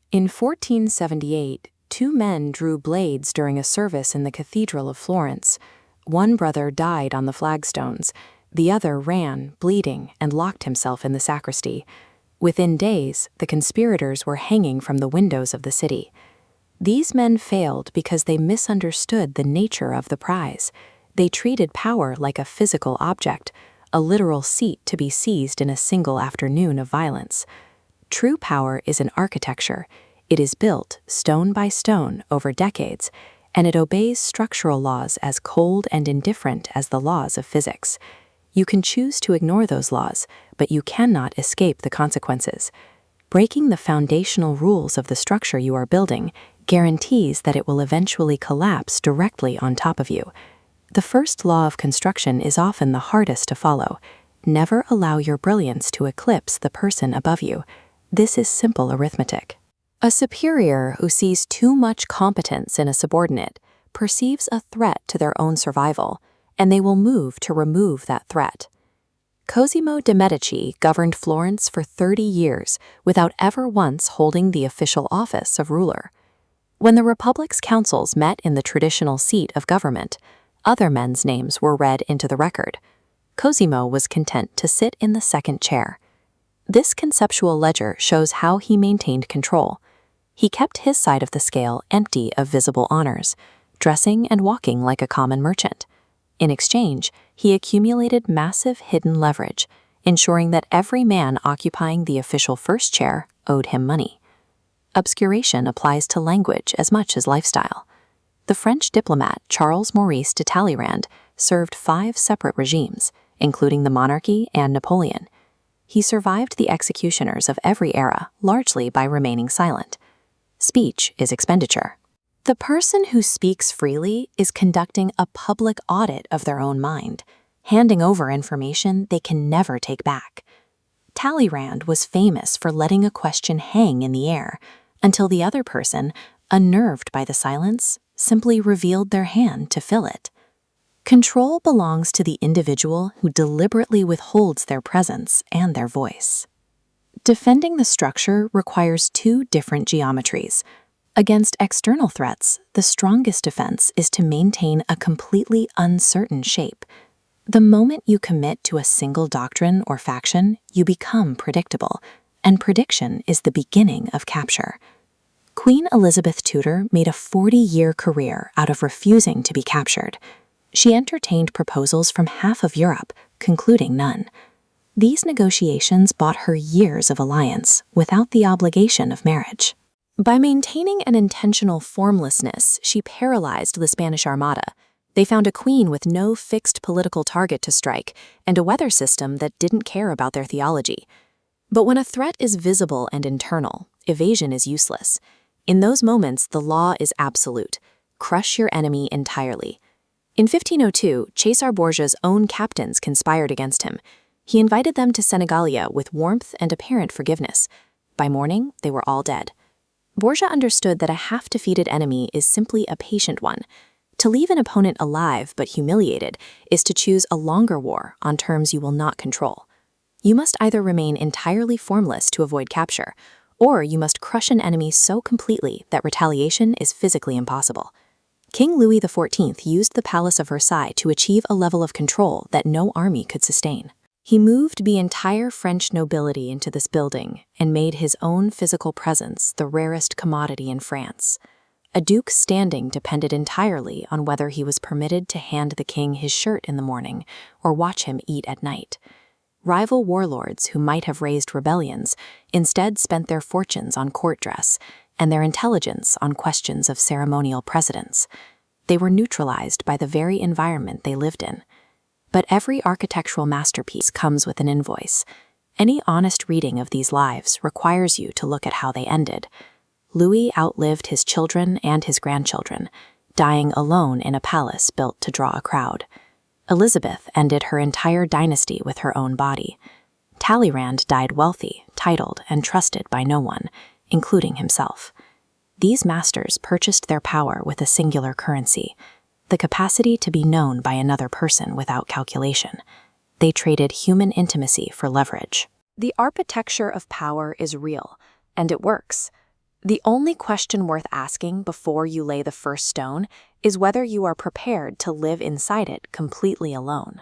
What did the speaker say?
In 1478, two men drew blades during a service in the Cathedral of Florence. One brother died on the flagstones. The other ran, bleeding, and locked himself in the sacristy. Within days, the conspirators were hanging from the windows of the city. These men failed because they misunderstood the nature of the prize. They treated power like a physical object, a literal seat to be seized in a single afternoon of violence. True power is an architecture. It is built, stone by stone, over decades, and it obeys structural laws as cold and indifferent as the laws of physics. You can choose to ignore those laws, but you cannot escape the consequences. Breaking the foundational rules of the structure you are building guarantees that it will eventually collapse directly on top of you. The first law of construction is often the hardest to follow. Never allow your brilliance to eclipse the person above you. This is simple arithmetic. A superior who sees too much competence in a subordinate perceives a threat to their own survival, and they will move to remove that threat. Cosimo de Medici governed Florence for 30 years without ever once holding the official office of ruler. When the Republic's councils met in the traditional seat of government, other men's names were read into the record. Cosimo was content to sit in the second chair. This conceptual ledger shows how he maintained control. He kept his side of the scale empty of visible honors, dressing and walking like a common merchant. In exchange, he accumulated massive hidden leverage, ensuring that every man occupying the official first chair owed him money. Obscuration applies to language as much as lifestyle. The French diplomat Charles Maurice de Talleyrand served 5 separate regimes, including the monarchy and Napoleon. He survived the executioners of every era largely by remaining silent. Speech is expenditure. The person who speaks freely is conducting a public audit of their own mind, handing over information they can never take back. Talleyrand was famous for letting a question hang in the air until the other person, unnerved by the silence, simply revealed their hand to fill it. Control belongs to the individual who deliberately withholds their presence and their voice. Defending the structure requires 2 different geometries. Against external threats, the strongest defense is to maintain a completely uncertain shape. The moment you commit to a single doctrine or faction, you become predictable, and prediction is the beginning of capture. Queen Elizabeth Tudor made a 40-year career out of refusing to be captured. She entertained proposals from half of Europe, concluding none. These negotiations bought her years of alliance without the obligation of marriage. By maintaining an intentional formlessness, she paralyzed the Spanish Armada. They found a queen with no fixed political target to strike and a weather system that didn't care about their theology. But when a threat is visible and internal, evasion is useless. In those moments, the law is absolute. Crush your enemy entirely. In 1502, Cesare Borgia's own captains conspired against him. He invited them to Senegalia with warmth and apparent forgiveness. By morning, they were all dead. Borgia understood that a half-defeated enemy is simply a patient one. To leave an opponent alive but humiliated is to choose a longer war on terms you will not control. You must either remain entirely formless to avoid capture, or you must crush an enemy so completely that retaliation is physically impossible. King Louis XIV used the Palace of Versailles to achieve a level of control that no army could sustain. He moved the entire French nobility into this building and made his own physical presence the rarest commodity in France. A duke's standing depended entirely on whether he was permitted to hand the king his shirt in the morning or watch him eat at night. Rival warlords who might have raised rebellions instead spent their fortunes on court dress and their intelligence on questions of ceremonial precedence. They were neutralized by the very environment they lived in. But every architectural masterpiece comes with an invoice. Any honest reading of these lives requires you to look at how they ended. Louis outlived his children and his grandchildren, dying alone in a palace built to draw a crowd. Elizabeth ended her entire dynasty with her own body. Talleyrand died wealthy, titled, and trusted by no one, including himself. These masters purchased their power with a singular currency, the capacity to be known by another person without calculation. They traded human intimacy for leverage. The architecture of power is real, and it works. The only question worth asking before you lay the first stone is whether you are prepared to live inside it completely alone.